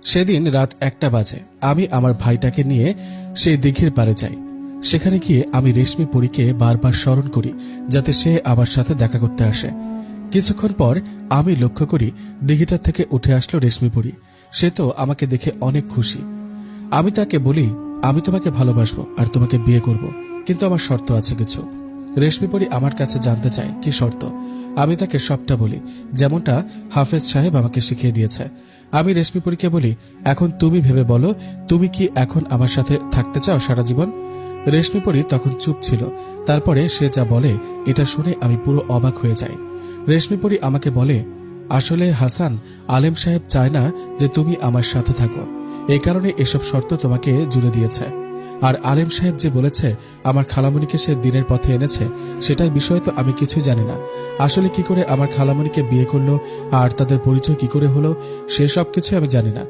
সেদিন রাত 1টা বাজে। আমি আমার ভাইটাকে নিয়ে সেই দিঘির পাড়ে যাই। সেখানে গিয়ে আমি রেশমি পরীকে বারবার স্মরণ করি যাতে সে আমার সাথে দেখা করতে আসে। কিছুক্ষণ পর আমি লক্ষ্য করি দিঘিটার থেকে উঠে আসলো রেশমি পরী। সে তো আমাকে দেখে অনেক খুশি। আমি তাকে বলি, আমি তোমাকে ভালোবাসবো আর তোমাকে বিয়ে করব, কিন্তু আমার শর্ত আছে কিছু। রেশমি পরী আমার কাছে জানতে চায় কি শর্ত। আমি তাকে সবটা বলি, যেমনটা হাফেজ সাহেব আমাকে শিখিয়ে দিয়েছে। আমি রেশমি পরীকে বলি, এখন তুমি ভেবে বলো, তুমি কি এখন আমার সাথে থাকতে চাও সারা জীবন? রেশমি পরী তখন চুপ ছিল। তারপরে সে যা বলে এটা শুনে আমি পুরো অবাক হয়ে যাই। রেশমি পরী আমাকে বলে, আসলে হাসান, আলেম সাহেব চায় না যে তুমি আমার সাথে থাকো, এই কারণে এসব শর্ত তোমাকে জুড়ে দিয়েছে। আর আলেম সাহেব যে বলেছে আমার খালামণিকে সে দিনের পথে এনেছে, সেটার বিষয়ে তো আমি কিছুই জানি না। আসলে কি করে আমার খালামণিকে বিয়ে করলো আর তাদের পরিচয় কি করে হলো, সে সব কিছু আমি জানি না।